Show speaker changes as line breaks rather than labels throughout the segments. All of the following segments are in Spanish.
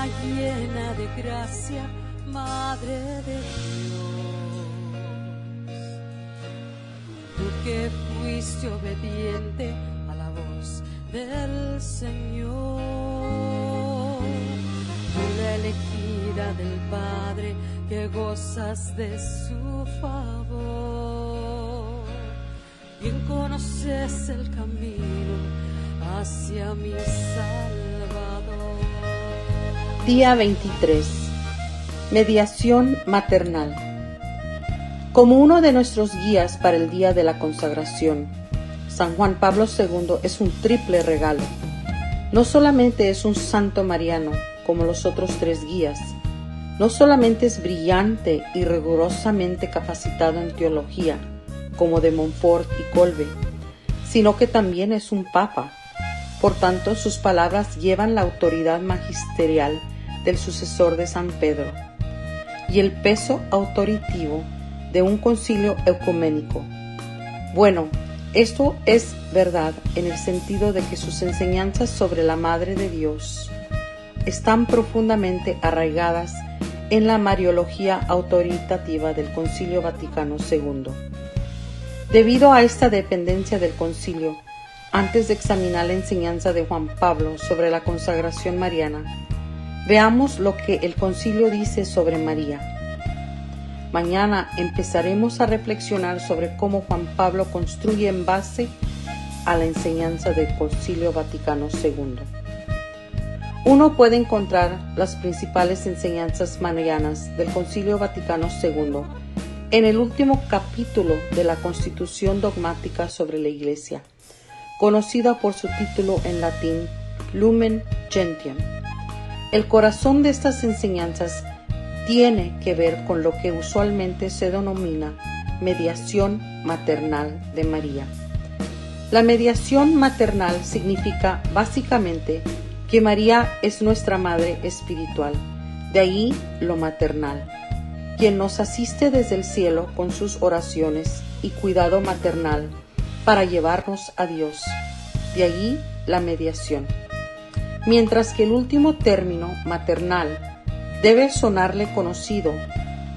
María, llena de gracia, Madre de Dios. Tú que fuiste obediente a la voz del Señor, tú la elegida del Padre, que gozas de su favor. Bien conoces el camino hacia mi Salvador.
Día 23. Mediación maternal. Como uno de nuestros guías para el día de la consagración, San Juan Pablo II es un triple regalo. No solamente es un santo mariano como los otros tres guías, no solamente es brillante y rigurosamente capacitado en teología, como de Montfort y Kolbe, sino que también es un papa. Por tanto, sus palabras llevan la autoridad magisterial del sucesor de San Pedro y el peso autoritivo de un concilio ecuménico. Bueno, esto es verdad en el sentido de que sus enseñanzas sobre la Madre de Dios están profundamente arraigadas en la mariología autoritativa del Concilio Vaticano II. Debido a esta dependencia del concilio, antes de examinar la enseñanza de Juan Pablo sobre la consagración mariana, veamos lo que el concilio dice sobre María. Mañana empezaremos a reflexionar sobre cómo Juan Pablo construye en base a la enseñanza del Concilio Vaticano II. Uno puede encontrar las principales enseñanzas marianas del Concilio Vaticano II en el último capítulo de la Constitución Dogmática sobre la Iglesia, conocida por su título en latín Lumen Gentium. El corazón de estas enseñanzas tiene que ver con lo que usualmente se denomina mediación maternal de María. La mediación maternal significa básicamente que María es nuestra madre espiritual, de ahí lo maternal, quien nos asiste desde el cielo con sus oraciones y cuidado maternal para llevarnos a Dios, de allí la mediación. Mientras que el último término, maternal, debe sonarle conocido,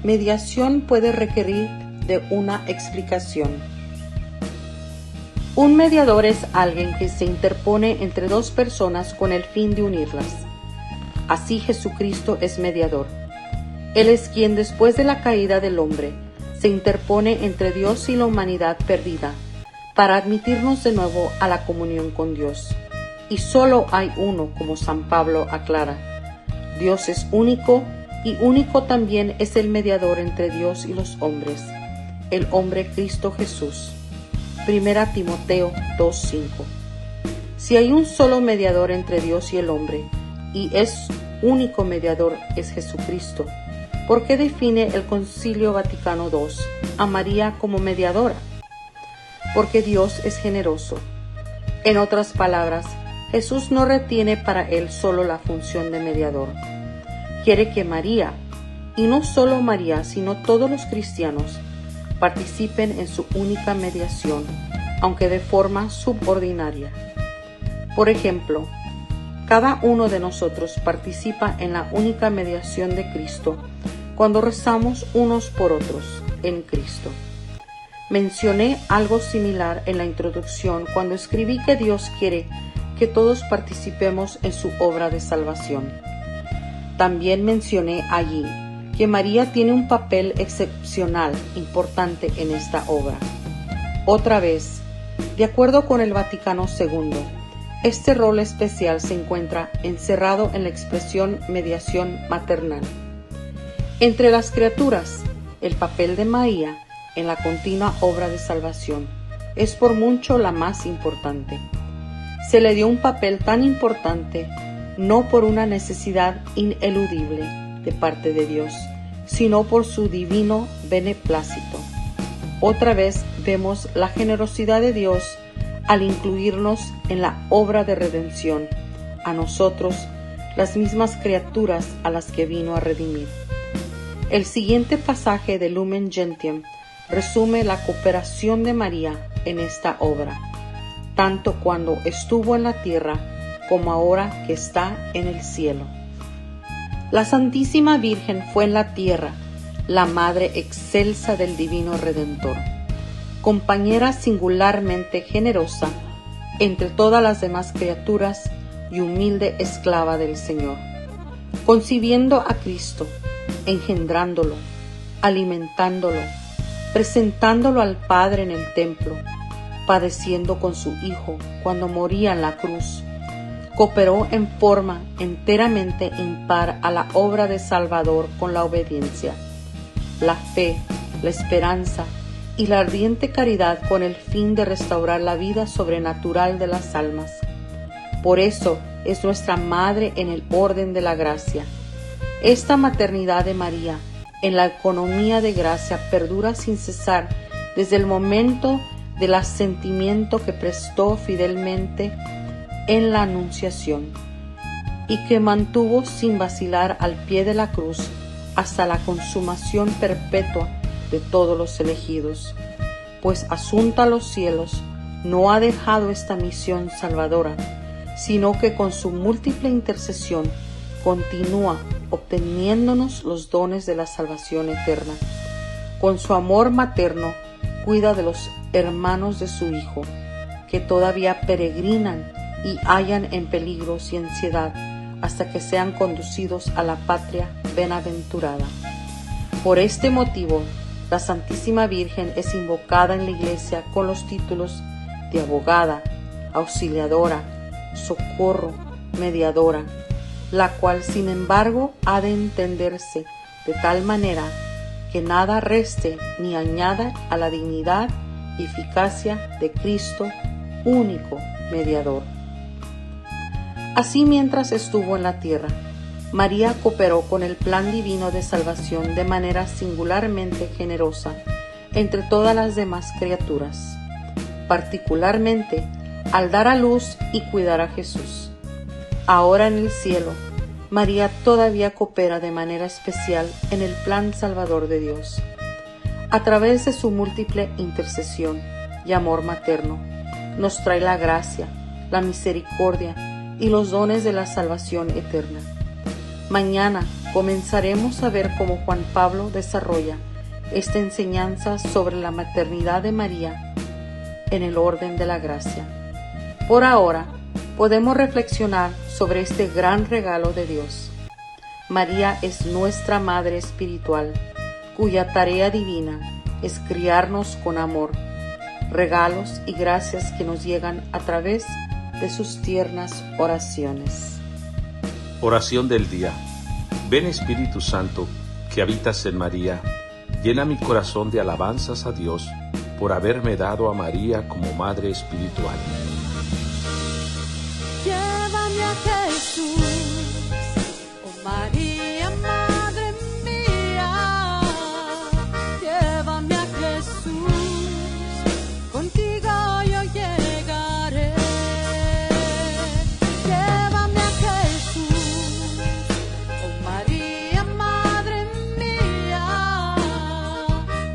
mediación puede requerir de una explicación. Un mediador es alguien que se interpone entre dos personas con el fin de unirlas. Así Jesucristo es mediador. Él es quien, después de la caída del hombre, se interpone entre Dios y la humanidad perdida, para admitirnos de nuevo a la comunión con Dios. Y solo hay uno, como San Pablo aclara. Dios es único, y único también es el mediador entre Dios y los hombres, el hombre Cristo Jesús. 1 Timoteo 2:5. Si hay un solo mediador entre Dios y el hombre, y es único mediador es Jesucristo, ¿por qué define el Concilio Vaticano II a María como mediadora? Porque Dios es generoso. En otras palabras, Jesús no retiene para él solo la función de mediador. Quiere que María, y no solo María, sino todos los cristianos, participen en su única mediación, aunque de forma subordinaria. Por ejemplo, cada uno de nosotros participa en la única mediación de Cristo cuando rezamos unos por otros en Cristo. Mencioné algo similar en la introducción cuando escribí que Dios quiere que todos participemos en su obra de salvación. También mencioné allí que María tiene un papel excepcional, importante en esta obra. Otra vez, de acuerdo con el Vaticano II, este rol especial se encuentra encerrado en la expresión mediación maternal. Entre las criaturas, el papel de María en la continua obra de salvación es por mucho la más importante. Se le dio un papel tan importante no por una necesidad ineludible de parte de Dios, sino por su divino beneplácito. Otra vez vemos la generosidad de Dios al incluirnos en la obra de redención, a nosotros, las mismas criaturas a las que vino a redimir. El siguiente pasaje de Lumen Gentium resume la cooperación de María en esta obra, tanto cuando estuvo en la tierra como ahora que está en el cielo. La Santísima Virgen fue en la tierra la Madre excelsa del Divino Redentor, compañera singularmente generosa entre todas las demás criaturas y humilde esclava del Señor, concibiendo a Cristo, engendrándolo, alimentándolo, presentándolo al Padre en el templo, padeciendo con su Hijo cuando moría en la cruz, cooperó en forma enteramente impar a la obra de Salvador con la obediencia, la fe, la esperanza y la ardiente caridad con el fin de restaurar la vida sobrenatural de las almas. Por eso es nuestra Madre en el orden de la gracia. Esta maternidad de María en la economía de gracia perdura sin cesar desde el momento del asentimiento que prestó fidelmente en la Anunciación y que mantuvo sin vacilar al pie de la cruz hasta la consumación perpetua de todos los elegidos, pues asunta a los cielos no ha dejado esta misión salvadora, sino que con su múltiple intercesión continúa obteniéndonos los dones de la salvación eterna. Con su amor materno cuida de los hermanos de su Hijo, que todavía peregrinan y hallan en peligros y ansiedad hasta que sean conducidos a la patria bienaventurada. Por este motivo, la Santísima Virgen es invocada en la Iglesia con los títulos de abogada, auxiliadora, socorro, mediadora, la cual sin embargo ha de entenderse de tal manera que nada reste ni añada a la dignidad y eficacia de Cristo, único mediador. Así, mientras estuvo en la tierra, María cooperó con el plan divino de salvación de manera singularmente generosa entre todas las demás criaturas, particularmente al dar a luz y cuidar a Jesús. Ahora en el cielo, María todavía coopera de manera especial en el plan salvador de Dios. A través de su múltiple intercesión y amor materno, nos trae la gracia, la misericordia y los dones de la salvación eterna. Mañana comenzaremos a ver cómo Juan Pablo desarrolla esta enseñanza sobre la maternidad de María en el orden de la gracia. Por ahora, podemos reflexionar sobre este gran regalo de Dios. María es nuestra Madre espiritual, cuya tarea divina es criarnos con amor, regalos y gracias que nos llegan a través de sus tiernas oraciones.
Oración del día. Ven Espíritu Santo, que habitas en María, llena mi corazón de alabanzas a Dios por haberme dado a María como Madre espiritual.
Llévame a Jesús, oh María, Madre mía. Llévame a Jesús, contigo yo llegaré. Llévame a Jesús, oh María, Madre mía.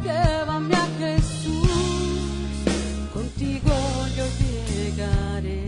Llévame a Jesús, contigo yo llegaré.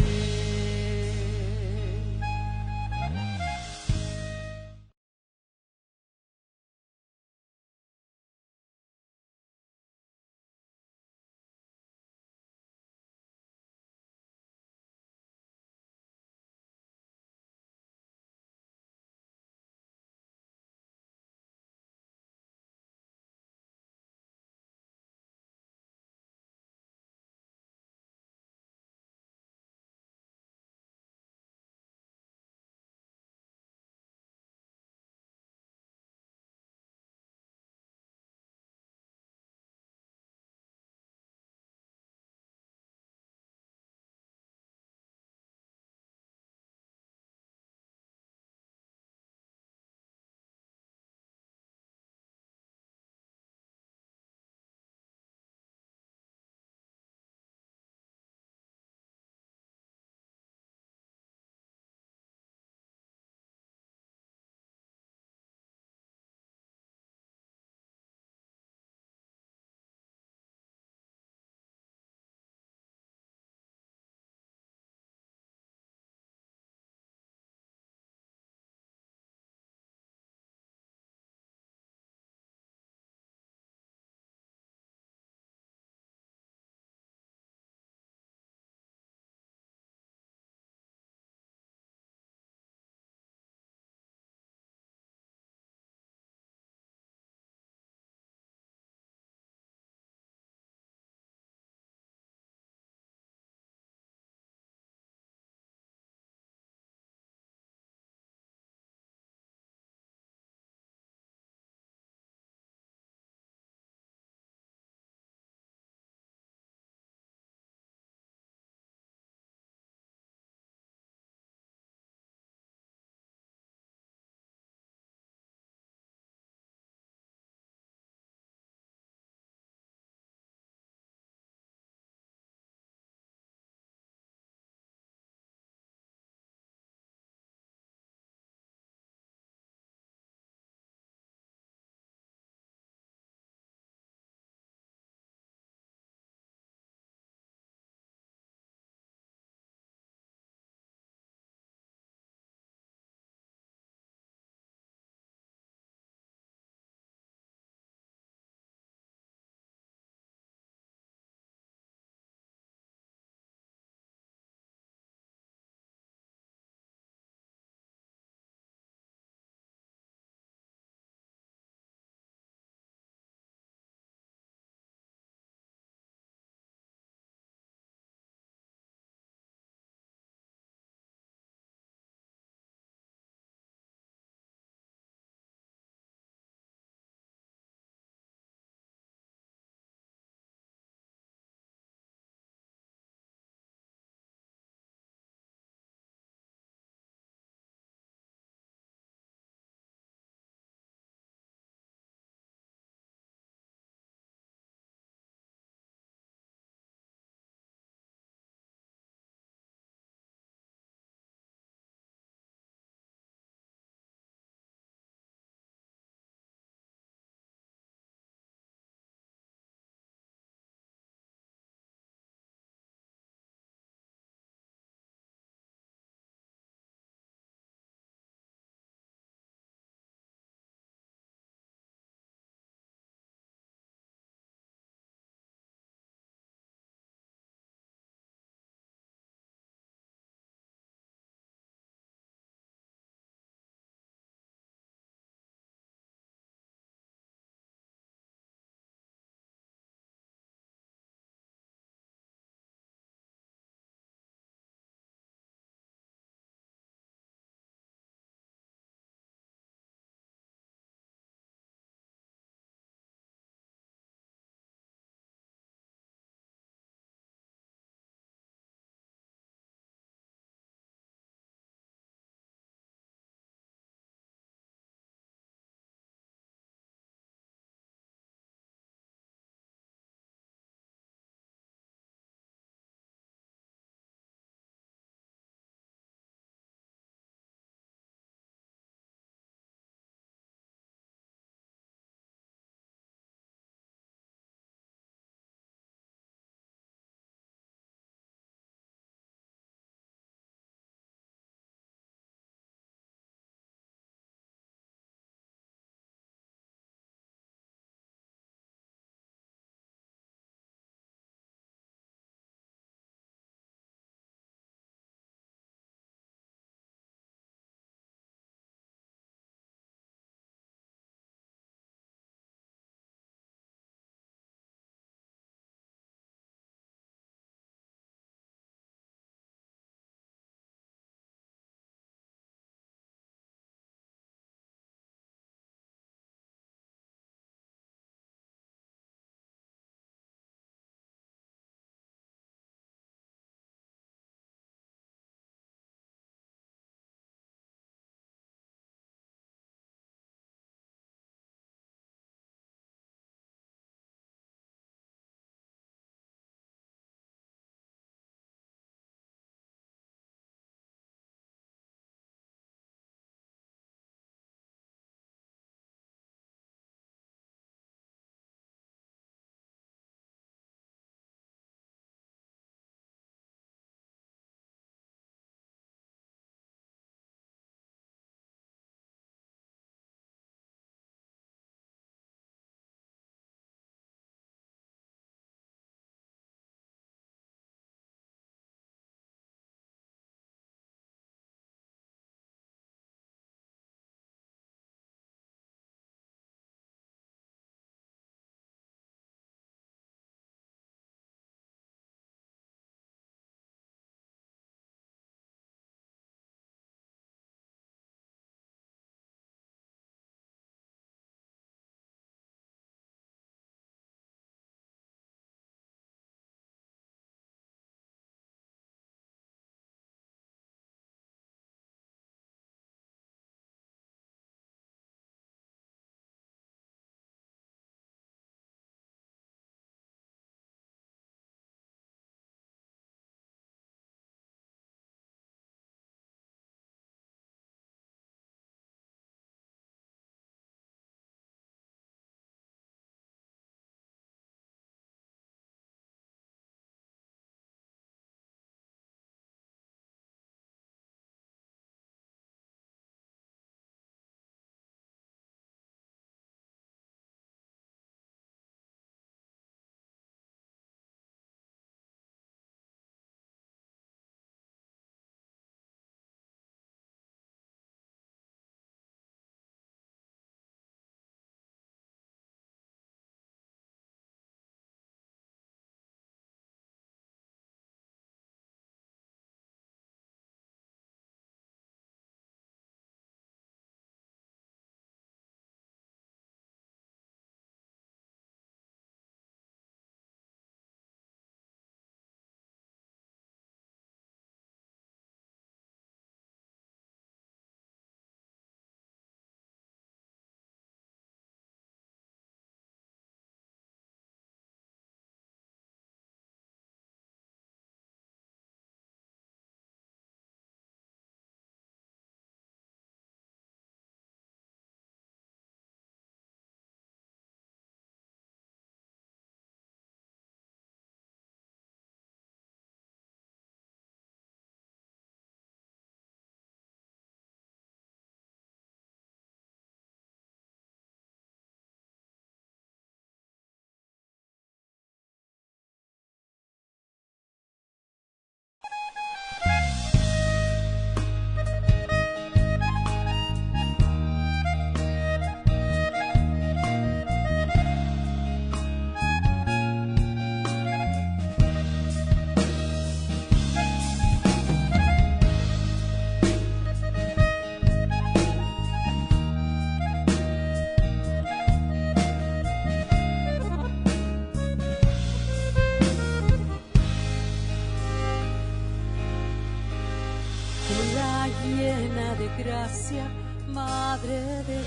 la llena de gracia, Madre de Dios,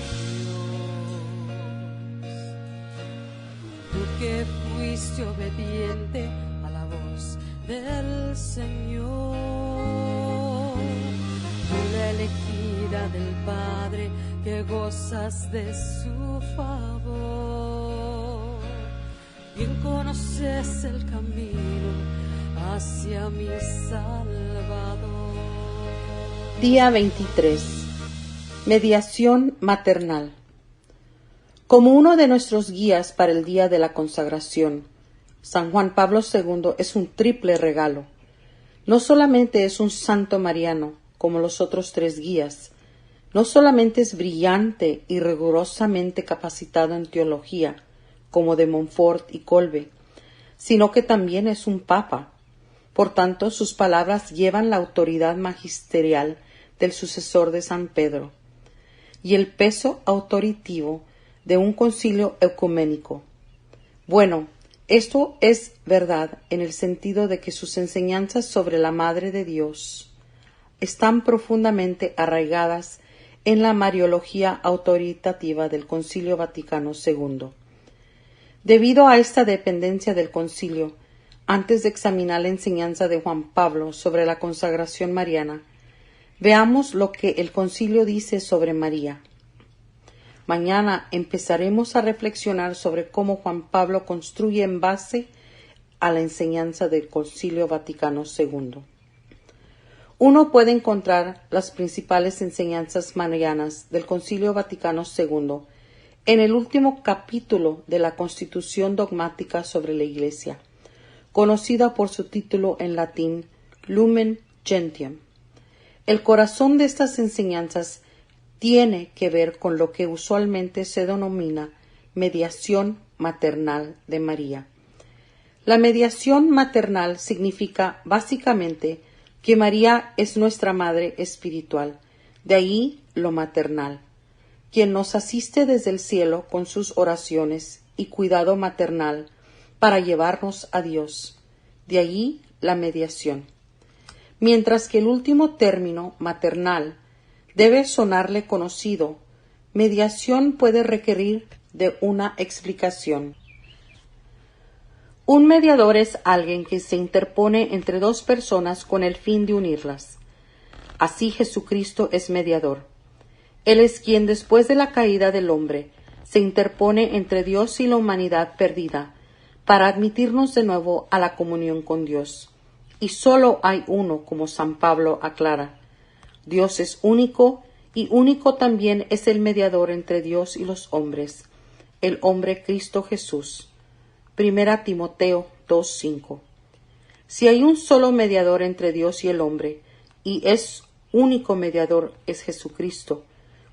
tú que fuiste obediente a la voz del Señor, tú la elegida del Padre que gozas de su favor, bien conoces el camino hacia mi Salvador.
Día 23. Mediación maternal. Como uno de nuestros guías para el día de la consagración, San Juan Pablo II es un triple regalo. No solamente es un santo mariano, como los otros tres guías, no solamente es brillante y rigurosamente capacitado en teología, como de Montfort y Kolbe, sino que también es un papa. Por tanto, sus palabras llevan la autoridad magisterial del sucesor de San Pedro y el peso autoritivo de un concilio ecuménico. Bueno, esto es verdad en el sentido de que sus enseñanzas sobre la Madre de Dios están profundamente arraigadas en la mariología autoritativa del Concilio Vaticano II. Debido a esta dependencia del concilio, antes de examinar la enseñanza de Juan Pablo sobre la consagración mariana, veamos lo que el concilio dice sobre María. Mañana empezaremos a reflexionar sobre cómo Juan Pablo construye en base a la enseñanza del Concilio Vaticano II. Uno puede encontrar las principales enseñanzas marianas del Concilio Vaticano II en el último capítulo de la Constitución Dogmática sobre la Iglesia, conocida por su título en latín Lumen Gentium. El corazón de estas enseñanzas tiene que ver con lo que usualmente se denomina mediación maternal de María. La mediación maternal significa básicamente que María es nuestra madre espiritual, de ahí lo maternal, quien nos asiste desde el cielo con sus oraciones y cuidado maternal para llevarnos a Dios, de ahí la mediación. Mientras que el último término, maternal, debe sonarle conocido, mediación puede requerir de una explicación. Un mediador es alguien que se interpone entre dos personas con el fin de unirlas. Así Jesucristo es mediador. Él es quien, después de la caída del hombre, se interpone entre Dios y la humanidad perdida para admitirnos de nuevo a la comunión con Dios. Y solo hay uno, como San Pablo aclara. Dios es único, y único también es el mediador entre Dios y los hombres, el hombre Cristo Jesús. 1 Timoteo 2:5. Si hay un solo mediador entre Dios y el hombre, y es único mediador es Jesucristo,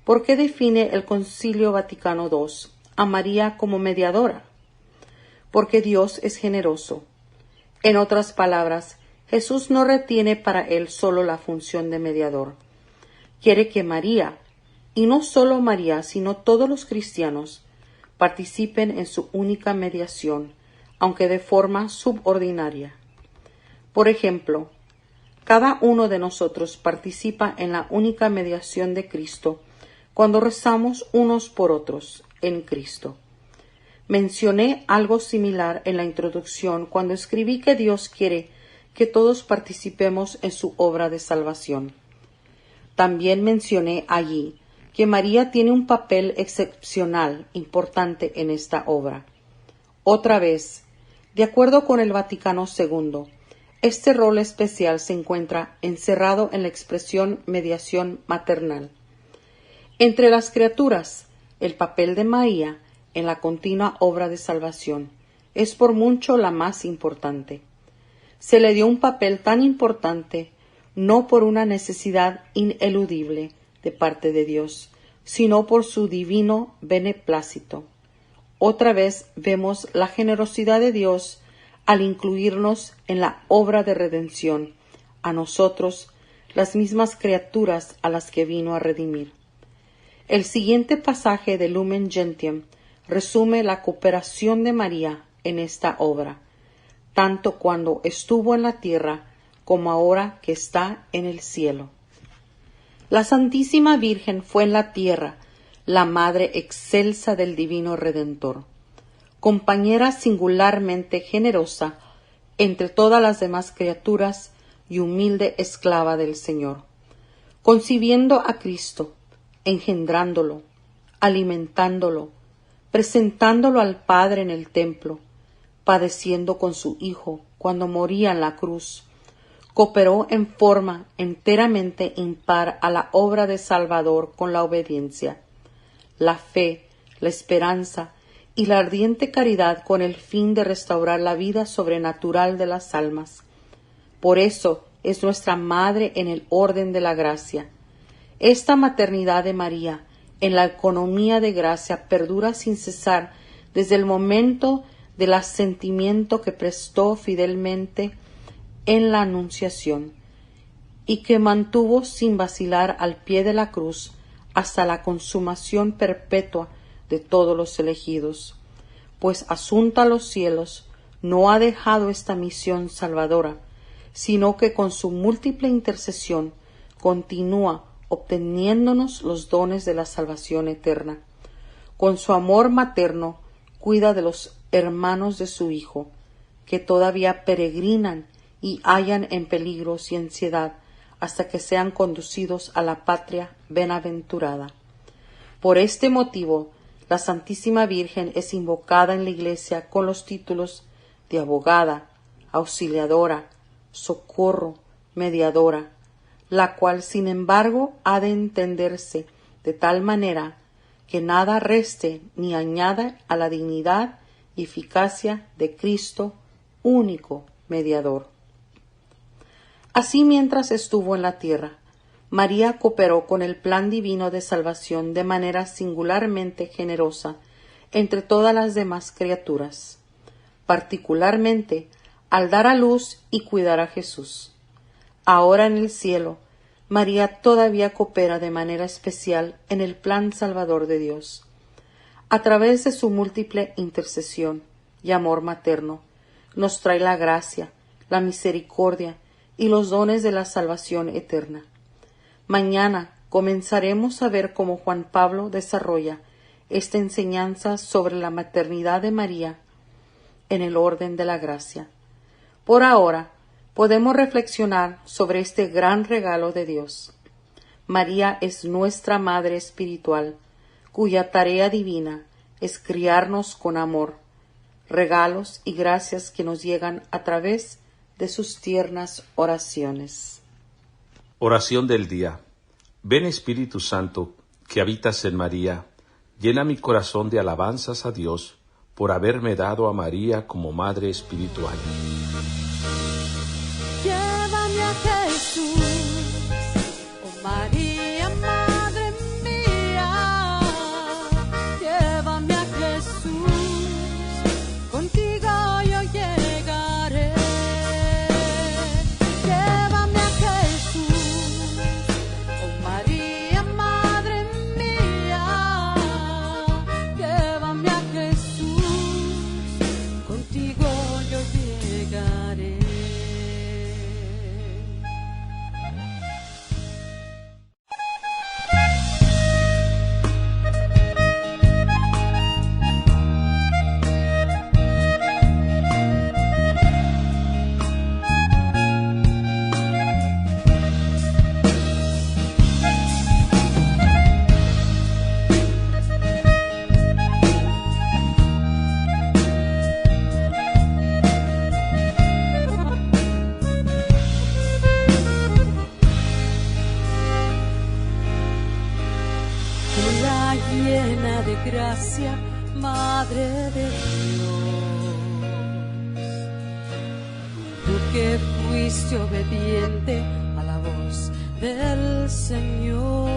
¿por qué define el Concilio Vaticano II a María como mediadora? Porque Dios es generoso. En otras palabras, Jesús no retiene para él solo la función de mediador. Quiere que María, y no solo María, sino todos los cristianos, participen en su única mediación, aunque de forma subordinaria. Por ejemplo, cada uno de nosotros participa en la única mediación de Cristo cuando rezamos unos por otros en Cristo. Mencioné algo similar en la introducción cuando escribí que Dios quiere que todos participemos en su obra de salvación. También mencioné allí que María tiene un papel excepcional, importante en esta obra. Otra vez, de acuerdo con el Vaticano II, este rol especial se encuentra encerrado en la expresión mediación maternal. Entre las criaturas, el papel de María en la continua obra de salvación es por mucho la más importante. Se le dio un papel tan importante no por una necesidad ineludible de parte de Dios, sino por su divino beneplácito. Otra vez vemos la generosidad de Dios al incluirnos en la obra de redención, a nosotros, las mismas criaturas a las que vino a redimir. El siguiente pasaje de Lumen Gentium resume la cooperación de María en esta obra, tanto cuando estuvo en la tierra como ahora que está en el cielo. La Santísima Virgen fue en la tierra la Madre excelsa del Divino Redentor, compañera singularmente generosa entre todas las demás criaturas y humilde esclava del Señor, concibiendo a Cristo, engendrándolo, alimentándolo, presentándolo al Padre en el templo, padeciendo con su Hijo cuando moría en la cruz, cooperó en forma enteramente impar a la obra de Salvador con la obediencia, la fe, la esperanza y la ardiente caridad con el fin de restaurar la vida sobrenatural de las almas. Por eso es nuestra Madre en el orden de la gracia. Esta maternidad de María en la economía de gracia perdura sin cesar desde el momento del asentimiento que prestó fidelmente en la Anunciación y que mantuvo sin vacilar al pie de la cruz hasta la consumación perpetua de todos los elegidos, pues asunta a los cielos no ha dejado esta misión salvadora, sino que con su múltiple intercesión continúa obteniéndonos los dones de la salvación eterna. Con su amor materno cuida de los hermanos de su Hijo, que todavía peregrinan y hallan en peligros y ansiedad hasta que sean conducidos a la patria bienaventurada. Por este motivo, la Santísima Virgen es invocada en la Iglesia con los títulos de abogada, auxiliadora, socorro, mediadora, la cual, sin embargo, ha de entenderse de tal manera que nada reste ni añada a la dignidad y eficacia de Cristo, único mediador. Así, mientras estuvo en la tierra, María cooperó con el plan divino de salvación de manera singularmente generosa entre todas las demás criaturas, particularmente al dar a luz y cuidar a Jesús. Ahora en el cielo, María todavía coopera de manera especial en el plan salvador de Dios. A través de su múltiple intercesión y amor materno, nos trae la gracia, la misericordia y los dones de la salvación eterna. Mañana comenzaremos a ver cómo Juan Pablo desarrolla esta enseñanza sobre la maternidad de María en el orden de la gracia. Por ahora, podemos reflexionar sobre este gran regalo de Dios. María es nuestra Madre espiritual, cuya tarea divina es criarnos con amor, regalos y gracias que nos llegan a través de sus tiernas oraciones.
Oración del día. Ven Espíritu Santo, que habitas en María, llena mi corazón de alabanzas a Dios por haberme dado a María como Madre espiritual.
Llévame a Jesús, oh María, Madre mía. Llévame a Jesús, contigo yo llegaré. Llévame a Jesús, oh María, Madre mía. Llévame a Jesús, contigo yo llegaré. La llena de gracia, Madre de Dios, tú que fuiste obediente a la voz del Señor,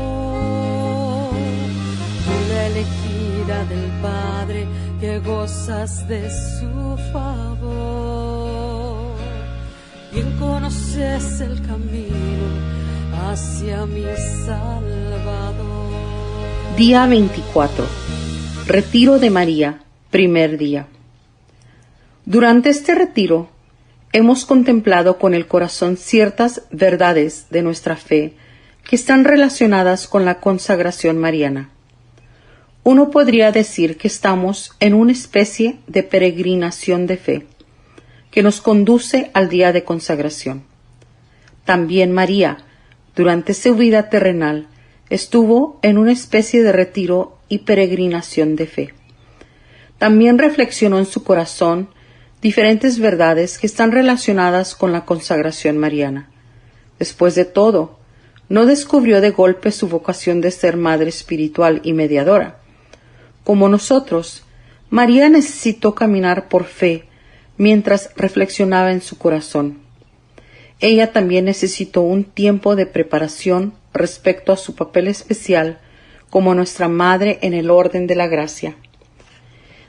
tú la elegida del Padre que gozas de su favor, bien conoces el camino hacia mi Salvador.
Día 24. Retiro de María, primer día. Durante este retiro, hemos contemplado con el corazón ciertas verdades de nuestra fe que están relacionadas con la consagración mariana. Uno podría decir que estamos en una especie de peregrinación de fe, que nos conduce al día de consagración. También María, durante su vida terrenal, estuvo en una especie de retiro y peregrinación de fe. También reflexionó en su corazón diferentes verdades que están relacionadas con la consagración mariana. Después de todo, no descubrió de golpe su vocación de ser madre espiritual y mediadora. Como nosotros, María necesitó caminar por fe mientras reflexionaba en su corazón. Ella también necesitó un tiempo de preparación respecto a su papel especial como nuestra madre en el orden de la gracia.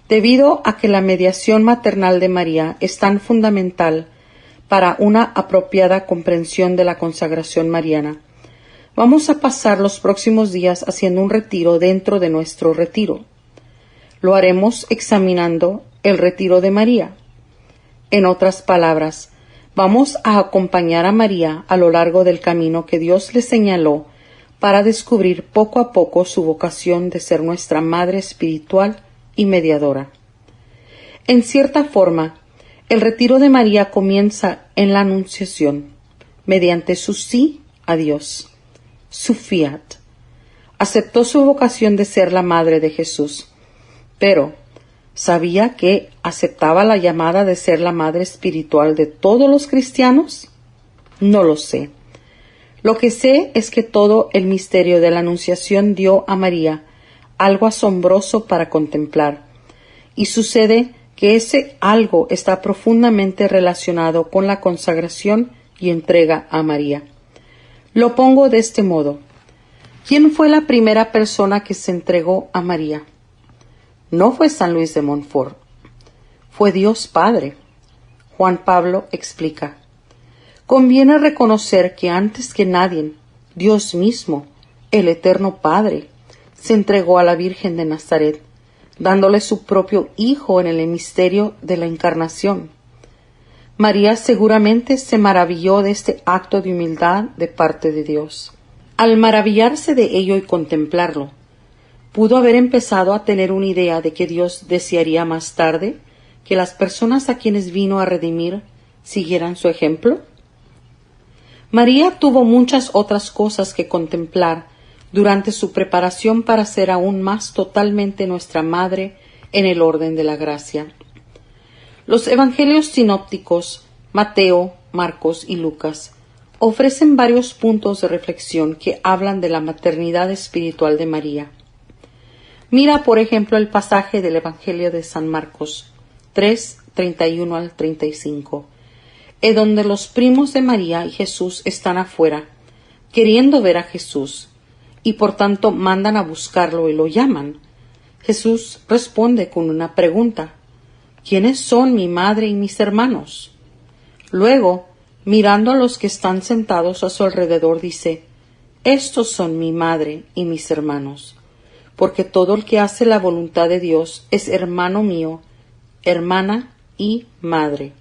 Debido a que la mediación maternal de María es tan fundamental para una apropiada comprensión de la consagración mariana, vamos a pasar los próximos días haciendo un retiro dentro de nuestro retiro. Lo haremos examinando el retiro de María. En otras palabras, vamos a acompañar a María a lo largo del camino que Dios le señaló para descubrir poco a poco su vocación de ser nuestra madre espiritual y mediadora. En cierta forma, el retiro de María comienza en la Anunciación, mediante su sí a Dios, su fiat. Aceptó su vocación de ser la madre de Jesús, pero ¿sabía que aceptaba la llamada de ser la madre espiritual de todos los cristianos? No lo sé. Lo que sé es que todo el misterio de la Anunciación dio a María algo asombroso para contemplar, y sucede que ese algo está profundamente relacionado con la consagración y entrega a María. Lo pongo de este modo. ¿Quién fue la primera persona que se entregó a María? No fue San Luis de Montfort, fue Dios Padre. Juan Pablo explica: conviene reconocer que antes que nadie, Dios mismo, el Eterno Padre, se entregó a la Virgen de Nazaret, dándole su propio Hijo en el misterio de la Encarnación. María seguramente se maravilló de este acto de humildad de parte de Dios. Al maravillarse de ello y contemplarlo, pudo haber empezado a tener una idea de que Dios desearía más tarde que las personas a quienes vino a redimir siguieran su ejemplo. María tuvo muchas otras cosas que contemplar durante su preparación para ser aún más totalmente nuestra madre en el orden de la gracia. Los evangelios sinópticos, Mateo, Marcos y Lucas, ofrecen varios puntos de reflexión que hablan de la maternidad espiritual de María. Mira, por ejemplo, el pasaje del Evangelio de San Marcos 3, 31 al 35, en donde los primos de María y Jesús están afuera, queriendo ver a Jesús, y por tanto mandan a buscarlo y lo llaman. Jesús responde con una pregunta: ¿quiénes son mi madre y mis hermanos? Luego, mirando a los que están sentados a su alrededor, dice: estos son mi madre y mis hermanos, porque todo el que hace la voluntad de Dios es hermano mío, hermana y madre.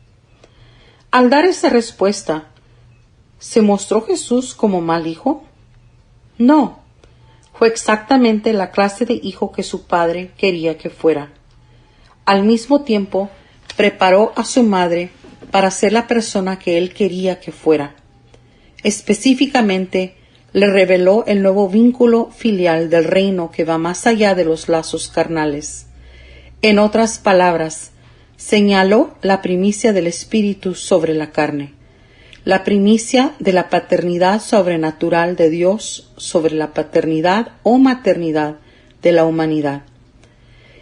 Al dar esa respuesta, ¿se mostró Jesús como mal hijo? No. Fue exactamente la clase de hijo que su padre quería que fuera. Al mismo tiempo, preparó a su madre para ser la persona que él quería que fuera. Específicamente, le reveló el nuevo vínculo filial del reino que va más allá de los lazos carnales. En otras palabras, señaló la primicia del Espíritu sobre la carne, la primicia de la paternidad sobrenatural de Dios sobre la paternidad o maternidad de la humanidad.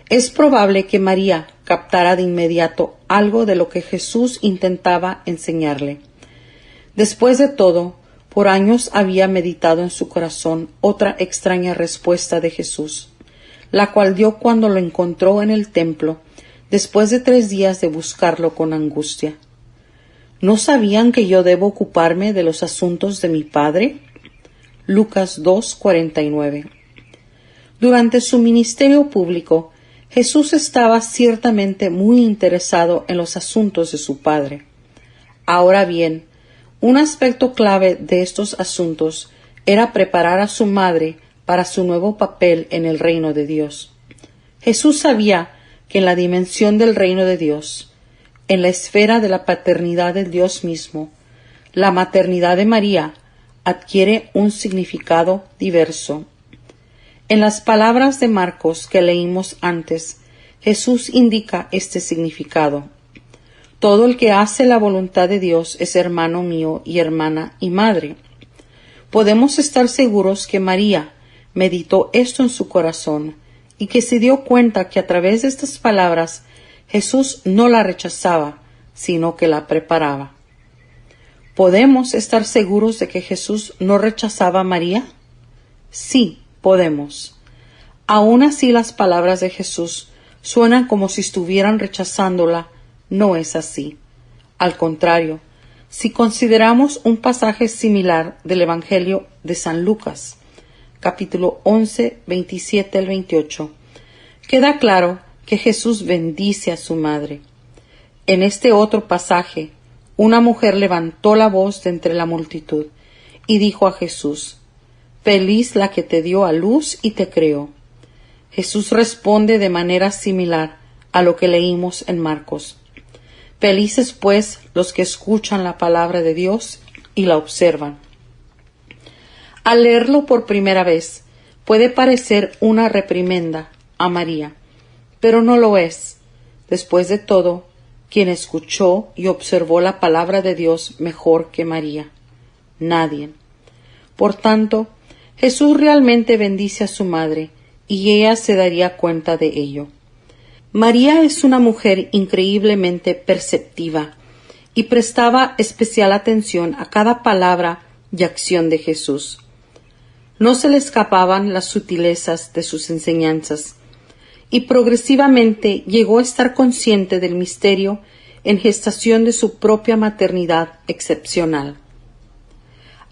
Es probable que María captara de inmediato algo de lo que Jesús intentaba enseñarle. Después de todo, por años había meditado en su corazón otra extraña respuesta de Jesús, la cual dio cuando lo encontró en el templo, después de 3 días de buscarlo con angustia. ¿No sabían que yo debo ocuparme de los asuntos de mi Padre? Lucas 2:49. Durante su ministerio público, Jesús estaba ciertamente muy interesado en los asuntos de su Padre. Ahora bien, un aspecto clave de estos asuntos era preparar a su madre para su nuevo papel en el reino de Dios. Jesús sabía que en la dimensión del reino de Dios, en la esfera de la paternidad del Dios mismo, la maternidad de María adquiere un significado diverso. En las palabras de Marcos que leímos antes, Jesús indica este significado. Todo el que hace la voluntad de Dios es hermano mío y hermana y madre. Podemos estar seguros que María meditó esto en su corazón y que se dio cuenta que a través de estas palabras Jesús no la rechazaba, sino que la preparaba. ¿Podemos estar seguros de que Jesús no rechazaba a María? Sí, podemos. Aún así, las palabras de Jesús suenan como si estuvieran rechazándola. No es así. Al contrario, si consideramos un pasaje similar del Evangelio de San Lucas, capítulo 11, 27 al 28, queda claro que Jesús bendice a su madre. En este otro pasaje, una mujer levantó la voz de entre la multitud y dijo a Jesús: «Feliz la que te dio a luz y te creó». Jesús responde de manera similar a lo que leímos en Marcos. Felices, pues, los que escuchan la palabra de Dios y la observan. Al leerlo por primera vez, puede parecer una reprimenda a María, pero no lo es. Después de todo, quien escuchó y observó la palabra de Dios mejor que María? Nadie. Por tanto, Jesús realmente bendice a su madre, y ella se daría cuenta de ello. María es una mujer increíblemente perceptiva y prestaba especial atención a cada palabra y acción de Jesús. No se le escapaban las sutilezas de sus enseñanzas, y progresivamente llegó a estar consciente del misterio en gestación de su propia maternidad excepcional.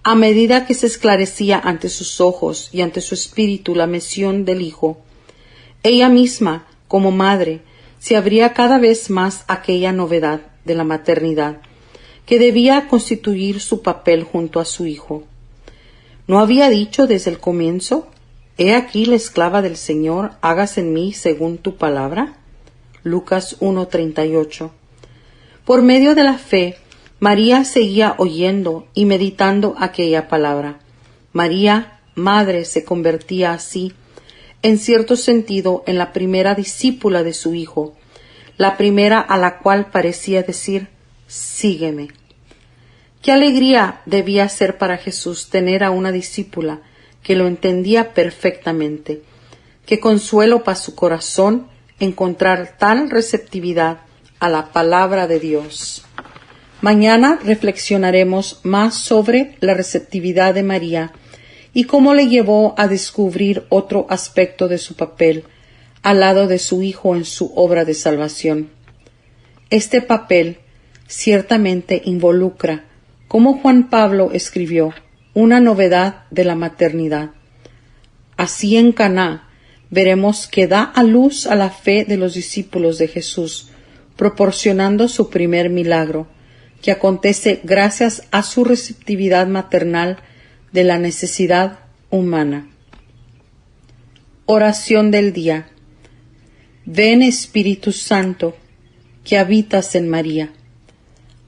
A medida que se esclarecía ante sus ojos y ante su espíritu la misión del Hijo, ella misma, como madre, se abría cada vez más a aquella novedad de la maternidad, que debía constituir su papel junto a su Hijo. ¿No había dicho desde el comienzo: «He aquí la esclava del Señor, hágase en mí según tu palabra»? Lucas 1:38. Por medio de la fe, María seguía oyendo y meditando aquella palabra. María, madre, se convertía así, en cierto sentido, en la primera discípula de su Hijo, la primera a la cual parecía decir: «Sígueme». Qué alegría debía ser para Jesús tener a una discípula que lo entendía perfectamente. Qué consuelo para su corazón encontrar tal receptividad a la palabra de Dios. Mañana reflexionaremos más sobre la receptividad de María y cómo le llevó a descubrir otro aspecto de su papel al lado de su Hijo en su obra de salvación. Este papel ciertamente involucra, como Juan Pablo escribió, una novedad de la maternidad. Así en Caná veremos que da a luz a la fe de los discípulos de Jesús, proporcionando su primer milagro, que acontece gracias a su receptividad maternal de la necesidad humana. Oración del día. Ven, Espíritu Santo, que habitas en María.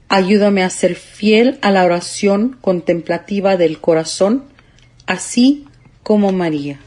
Ayúdame a ser fiel a la oración contemplativa del corazón, así como María.